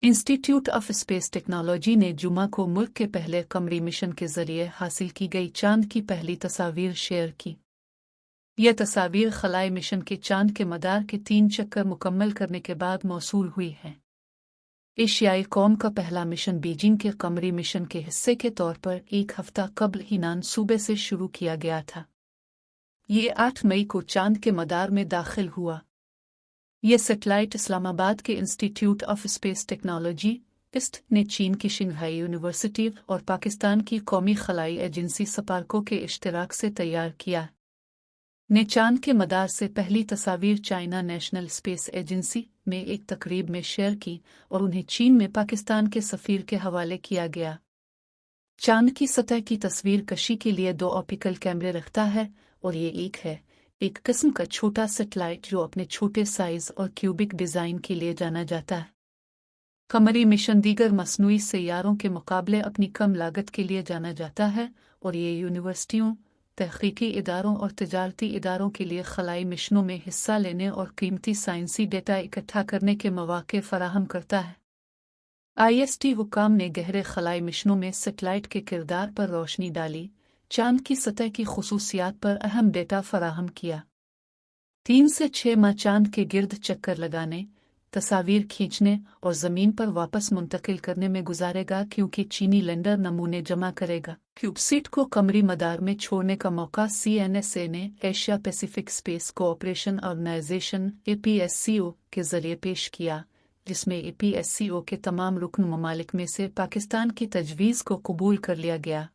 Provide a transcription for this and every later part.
Institute of space technology ने जुमा को मुल्क के पहले कमरी मिशन के जरिए हासिल की गई चांद की पहली तस्वीर शेयर की। यह तस्वीर खलाई मिशन के चांद के मदार के 3 चक्कर मुकम्मल करने के बाद मौसूल हुई है। एशियाई कौम का पहला मिशन बीजिंग के कमरी मिशन के हिस्से के तौर पर 1 हफ्ता कबल हीनान सूबे से शुरू किया गया था। ये 8 मई को चांद के मदार में दाखिल हुआ। यह सैटेलाइट इस्लामाबाद के institute of space technology (IST) ने चीन की शंघाई यूनिवर्सिटी और पाकिस्तान की कौमी खलाई एजेंसी स्पार्को के इश्तिराक से तैयार किया। ने चांद के मदार से पहली तस्वीर चाइना नेशनल स्पेस एजेंसी में एक तकरीब में शेयर की और उन्हें चीन में पाकिस्तान के सफीर के हवाले किया गया। चांद की सतह की तस्वीर कशी के लिए 2 ऑप्टिकल कैमरे रखता है और ये एक किस्म का छोटा सैटेलाइट जो अपने छोटे साइज और क्यूबिक डिज़ाइन के लिए जाना जाता है। कमरी मिशन दीगर मसनूई सैयारों के मुकाबले अपनी कम लागत के लिए जाना जाता है और ये यूनिवर्सिटियों, तहकीकी इदारों और तजारती इदारों के लिए खलाई मिशनों में हिस्सा लेने और कीमती साइंसी डेटा इकट्ठा करने के मौके फराहम करता है। IST हुक्काम ने गहरे खलाई मिशनों में सैटेलाइट के किरदार पर रोशनी डाली, चांद की सतह की खुसूसियात पर अहम डेटा फराहम किया। 3 से 6 माह चांद के गिर्द चक्कर लगाने, तस्वीर खींचने और ज़मीन पर वापस मुंतकिल करने में गुजारेगा क्योंकि चीनी लैंडर नमूने जमा करेगा। क्यूबसीट को कमरी मदार में छोड़ने का मौका CNSA ने Asia Pacific Space Cooperation Organization APSCO के जरिए पेश किया, जिसमें APSCO के तमाम रुकन ममालिक में से पाकिस्तान की तजवीज़ को कबूल कर लिया गया।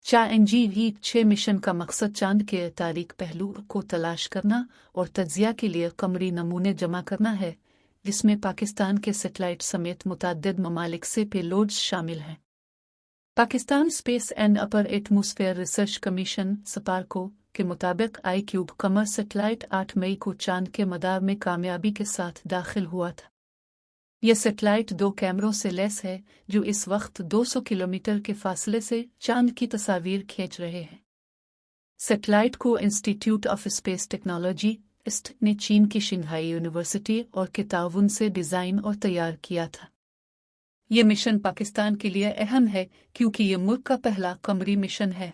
CNGV-6 मिशन का मकसद चांद के तारीक पहलू को तलाश करना और तज्जिया के लिए कमरी नमूने जमा करना है, जिसमें पाकिस्तान के सैटेलाइट समेत मुतअद्दिद ममालिक से पेलोड्स शामिल हैं। Pakistan space and upper atmosphere research commission (Sparco) के मुताबिक iCube कमर सैटेलाइट 8 मई को चांद के मदार में कामयाबी के साथ दाखिल हुआ था। यह सैटेलाइट 2 कैमरों से लैस है जो इस वक्त 200 किलोमीटर के फासले से चांद की तस्वीर खींच रहे हैं। सैटेलाइट को institute of space technology (IST) ने चीन की शंघाई यूनिवर्सिटी और के ताउन से डिज़ाइन और तैयार किया था। यह मिशन पाकिस्तान के लिए अहम है क्योंकि यह मुल्क का पहला कमरी मिशन है।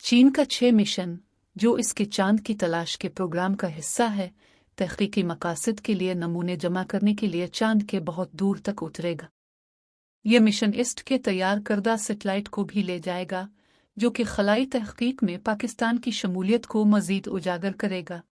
चीन का 6 मिशन, जो इसके चांद की तलाश के प्रोग्राम का हिस्सा है, तहकीकी मकासद के लिए नमूने जमा करने के लिए चांद के बहुत दूर तक उतरेगा। यह मिशन IST के तैयार करदा सैटेलाइट को भी ले जाएगा, जो कि खलाई तहकीक में पाकिस्तान की शमूलियत को मज़ीद उजागर करेगा।